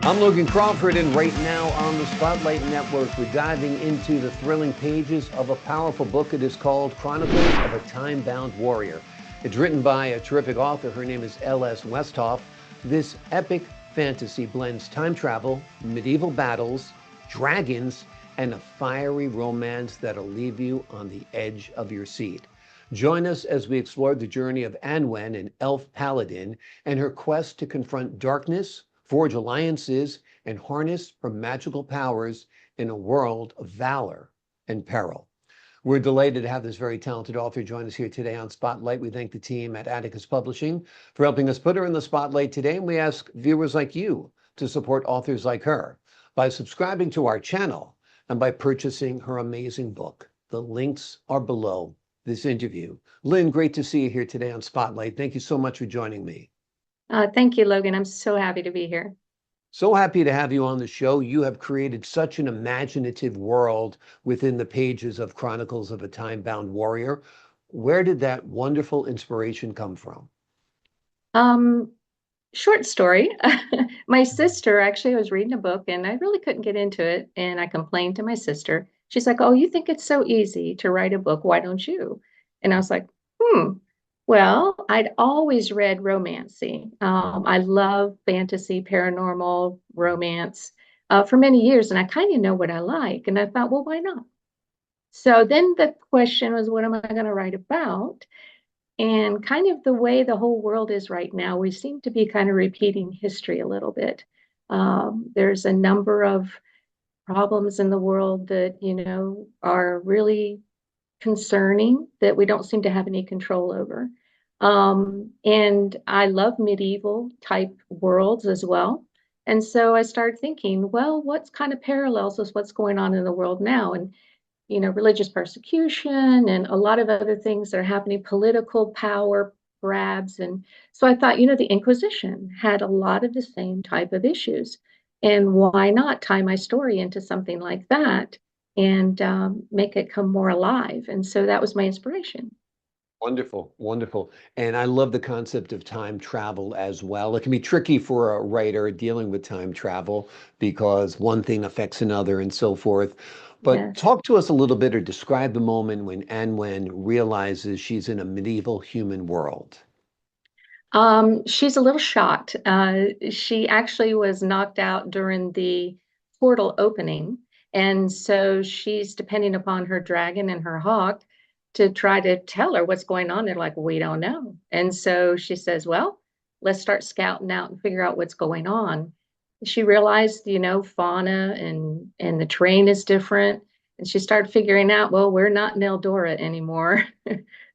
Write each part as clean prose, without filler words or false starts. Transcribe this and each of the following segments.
I'm Logan Crawford, and right now on the Spotlight Network, we're diving into the thrilling pages of a powerful book. It is called Chronicles of a Time-Bound Warrior. It's written by a terrific author. Her name is L.S. Westhoff. This epic fantasy blends time travel, medieval battles, dragons, and a fiery romance that'll leave you on the edge of your seat. Join us as we explore the journey of Anwen, an elf paladin, and her quest to confront darkness, forge alliances, and harness her magical powers in a world of valor and peril. We're delighted to have this very talented author join us here today on Spotlight. We thank the team at Atticus Publishing for helping us put her in the spotlight today, and we ask viewers like you to support authors like her by subscribing to our channel and by purchasing her amazing book. The links are below this interview. Lynn, great to see you here today on Spotlight. Thank you so much for joining me. Thank you, Logan. I'm so happy to be here. So happy to have you on the show. You have created such an imaginative world within the pages of Chronicles of a Time-Bound Warrior. Where did that wonderful inspiration come from? Um, Short story. My sister, actually, I was reading a book and I really couldn't get into it. And I complained to my sister. She's like, "Oh, you think it's so easy to write a book. Why don't you?" And I was like, hmm. Well, I'd always read romancy. I love fantasy, paranormal, romance for many years. And I kind of know what I like. And I thought, well, why not? So then the question was, what am I going to write about? And kind of the way the whole world is right now, we seem to be kind of repeating history a little bit. There's a number of problems in the world that, are really concerning that we don't seem to have any control over. And I love medieval type worlds as well. And so I started thinking, well, what's kind of parallels with what's going on in the world now? And religious persecution and a lot of other things that are happening, political power grabs. And so I thought, the Inquisition had a lot of the same type of issues. And why not tie my story into something like that and make it come more alive? And so that was my inspiration. Wonderful, wonderful. And I love the concept of time travel as well. It can be tricky for a writer dealing with time travel because one thing affects another and so forth. But Yes. talk to us a little bit or describe the moment when Anwen realizes she's in a medieval human world. She's a little shocked. She actually was knocked out during the portal opening. And so she's depending upon her dragon and her hawk to try to tell her what's going on. They're like, we don't know. And so she says, well, let's start scouting out and figure out what's going on. She realized, fauna and the terrain is different. And she started figuring out, well, we're not in Eldora anymore.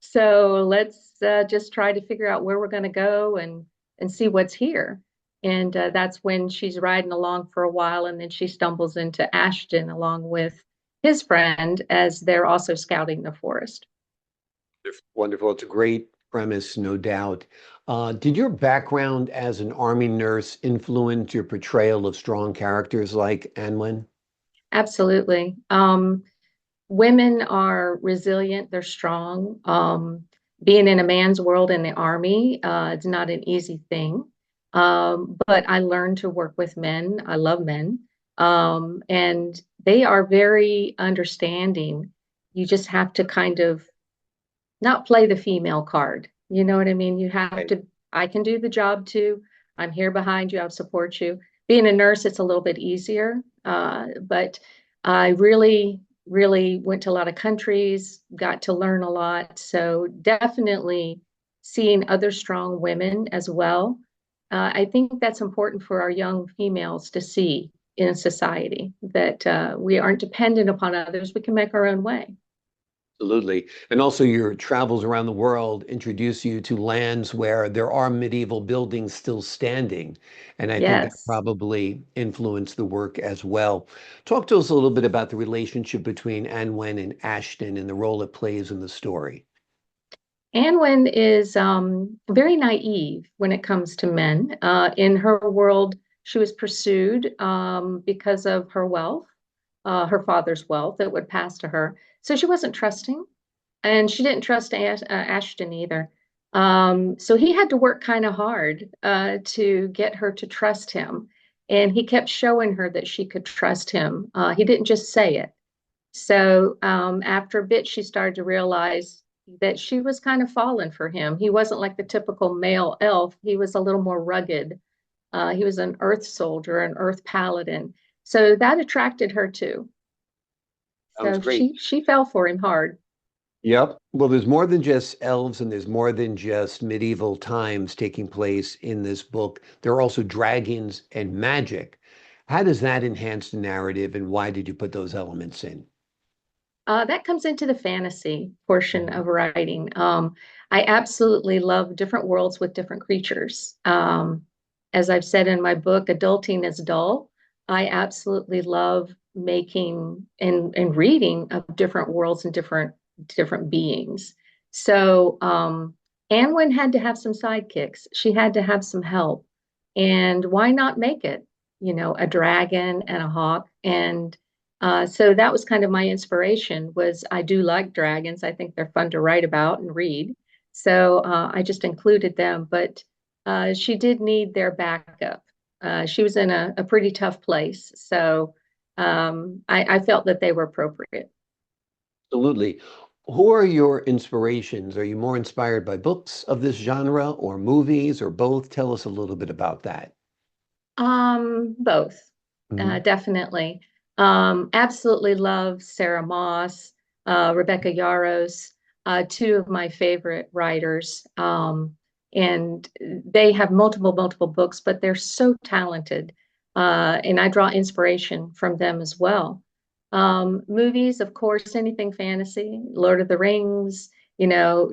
So let's just try to figure out where we're going to go and see what's here. And that's when she's riding along for a while, and then she stumbles into Ashton along with his friend as they're also scouting the forest. Wonderful. It's a great premise, no doubt. Did your background as an army nurse influence your portrayal of strong characters like Anwen? Absolutely. Women are resilient, they're strong. Being in a man's world in the army, it's not an easy thing. But I learned to work with men. I love men. And they are very understanding. You just have to kind of not play the female card. You know what I mean? You have Right. to, I can do the job too. I'm here behind you. I'll support you. Being a nurse, it's a little bit easier. But I really went to a lot of countries, got to learn a lot. So definitely seeing other strong women as well. I think that's important for our young females to see in society that we aren't dependent upon others. We can make our own way. Absolutely. And also your travels around the world introduce you to lands where there are medieval buildings still standing. And I think that Yes. probably influenced the work as well. Talk to us a little bit about the relationship between Anwen and Ashton and the role it plays in the story. Anwen is very naive when it comes to men. In her world, she was pursued because of her wealth, her father's wealth that would pass to her. So she wasn't trusting, and she didn't trust Ashton either. So he had to work kind of hard to get her to trust him. And he kept showing her that she could trust him. He didn't just say it. So after a bit, she started to realize that she was kind of falling for him. He wasn't like the typical male elf. He was a little more rugged. He was an earth soldier, an earth paladin. So that attracted her too. Sounds So great. she fell for him hard. Yep. Well, there's more than just elves and there's more than just medieval times taking place in this book. There are also dragons and magic. How does that enhance the narrative and why did you put those elements in? That comes into the fantasy portion Mhm. of writing. I absolutely love different worlds with different creatures. As I've said in my book, Adulting is Dull. I absolutely love making and reading of different worlds and different beings. So Anwen had to have some sidekicks. She had to have some help. And why not make it, a dragon and a hawk and so that was kind of my inspiration was I do like dragons. I think they're fun to write about and read. So I just included them, but she did need their backup. She was in a pretty tough place. So I felt that they were appropriate. Absolutely. Who are your inspirations? Are you more inspired by books of this genre or movies or both? Tell us a little bit about that. Both, Mhm. definitely. Absolutely love Sarah Moss, Rebecca Yarros, two of my favorite writers. And they have multiple books, but they're so talented. And I draw inspiration from them as well. Movies, of course, anything fantasy, Lord of the Rings,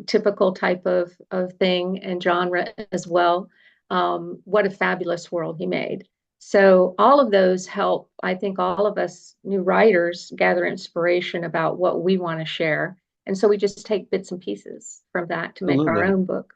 typical type of thing and genre as well. What a fabulous world he made. So all of those help, I think all of us new writers gather inspiration about what we want to share. And so we just take bits and pieces from that to make our Absolutely. own book.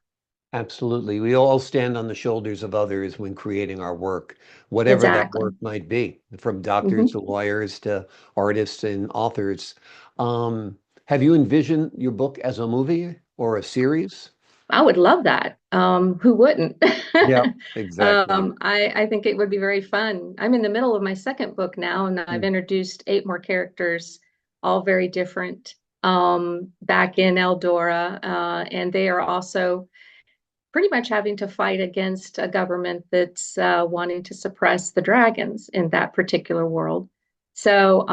Absolutely. We all stand on the shoulders of others when creating our work, whatever that Exactly. work might be, from doctors Hmm. to lawyers to artists and authors. Have you envisioned your book as a movie or a series? I would love that. Who wouldn't? Yep, exactly. I think it would be very fun. I'm in the middle of my second book now, and I've Mm. introduced 8 more characters, all very different, back in Eldora. And they are also pretty much having to fight against a government that's wanting to suppress the dragons in that particular world. So,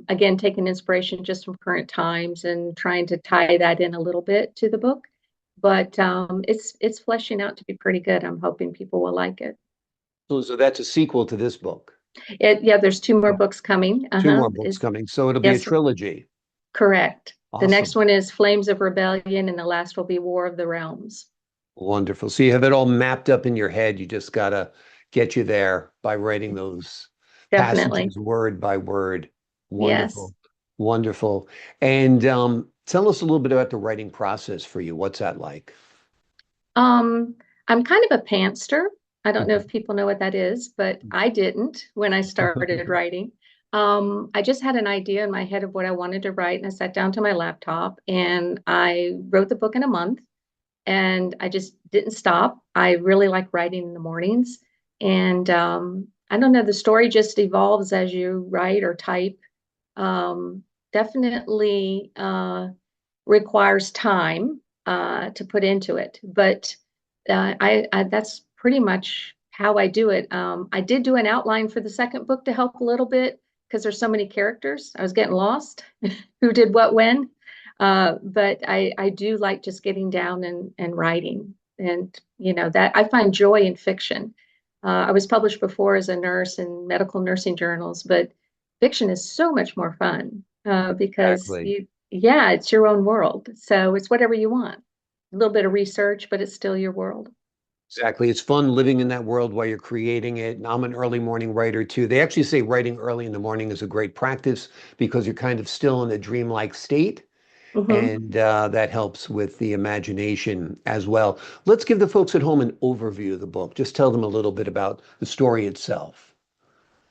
again, taking inspiration just from current times and trying to tie that in a little bit to the book. But it's fleshing out to be pretty good. I'm hoping people will like it. So that's a sequel to this book. Yeah, there's 2 more Yeah. books coming. Two Uh-huh. more books coming. So it'll be a Yes, trilogy. correct. The next Awesome. one is Flames of Rebellion, and the last will be War of the Realms. Wonderful. So you have it all mapped up in your head. You just gotta get you there by writing those Definitely. passages word by word. Yes. Wonderful. Wonderful. And tell us a little bit about the writing process for you. What's that like? Um, I'm kind of a pantser. I don't know Mhm. if people know what that is, but I didn't when I started writing. I just had an idea in my head of what I wanted to write, and I sat down to my laptop and I wrote the book in a month, and I just didn't stop. I really like writing in the mornings, and I don't know, the story just evolves as you write or type. Definitely requires time to put into it, but I that's pretty much how I do it. I did do an outline for the second book to help a little bit because there's so many characters. I was getting lost who did what when. But I do like just getting down and writing. And, that I find joy in fiction. I was published before as a nurse in medical nursing journals, but fiction is so much more fun because Exactly. yeah, it's your own world. So it's whatever you want. A little bit of research, but it's still your world. Exactly. It's fun living in that world while you're creating it. And I'm an early morning writer too. They actually say writing early in the morning is a great practice because you're kind of still in a dreamlike state. Hmm. And that helps with the imagination as well. Let's give the folks at home an overview of the book. Just tell them a little bit about the story itself.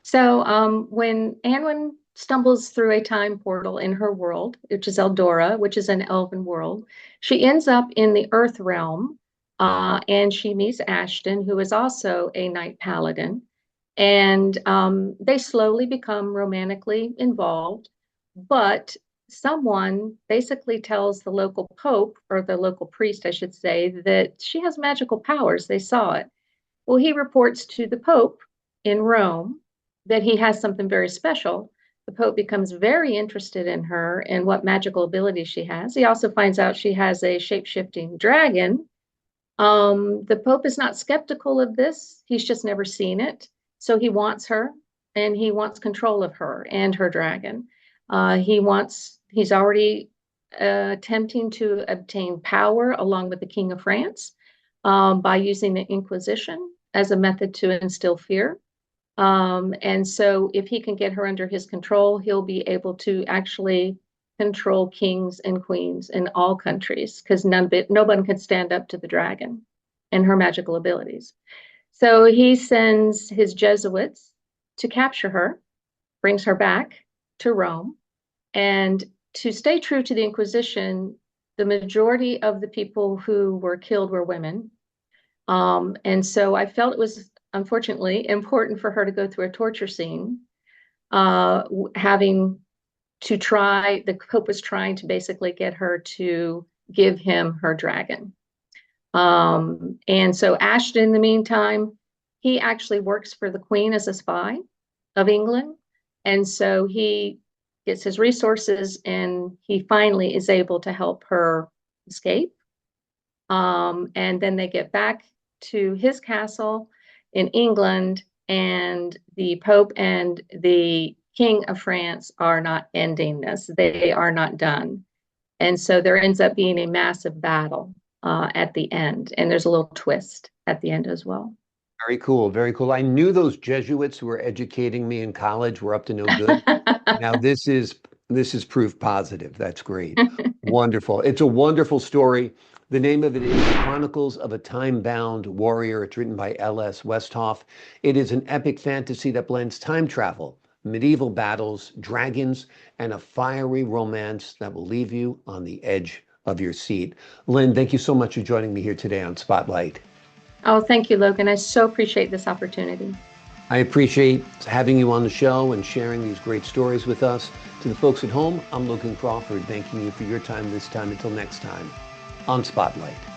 So when Anwen stumbles through a time portal in her world, which is Eldora, which is an elven world, she ends up in the Earth realm, and she meets Ashton, who is also a knight paladin. And they slowly become romantically involved. But someone basically tells the local pope, or the local priest, I should say, that she has magical powers. They saw it. Well, he reports to the pope in Rome that he has something very special. The pope becomes very interested in her and what magical abilities she has. He also finds out she has a shape-shifting dragon. The Pope is not skeptical of this. He's just never seen it. So he wants her, and he wants control of her and her dragon. He's already attempting to obtain power along with the King of France by using the Inquisition as a method to instill fear. And so if he can get her under his control, he'll be able to actually control kings and queens in all countries because no one can stand up to the dragon and her magical abilities. So he sends his Jesuits to capture her, brings her back to Rome, and to stay true to the Inquisition, the majority of the people who were killed were women. And so I felt it was unfortunately important for her to go through a torture scene, having to try, the Pope was trying to basically get her to give him her dragon. And so Ashton, in the meantime, he actually works for the Queen as a spy of England. And so he gets his resources and he finally is able to help her escape. And then they get back to his castle in England, and the Pope and the King of France are not ending this. They are not done. And so there ends up being a massive battle at the end. And there's a little twist at the end as well. Very cool. Very cool. I knew those Jesuits who were educating me in college were up to no good. Now this is proof positive. That's great. Wonderful. It's a wonderful story. The name of it is Chronicles of a Time-Bound Warrior. It's written by L.S. Westhoff. It is an epic fantasy that blends time travel, medieval battles, dragons, and a fiery romance that will leave you on the edge of your seat. Lynn, thank you so much for joining me here today on Spotlight. Oh, thank you, Logan. I so appreciate this opportunity. I appreciate having you on the show and sharing these great stories with us. To the folks at home, I'm Logan Crawford, thanking you for your time this time. Until next time on Spotlight.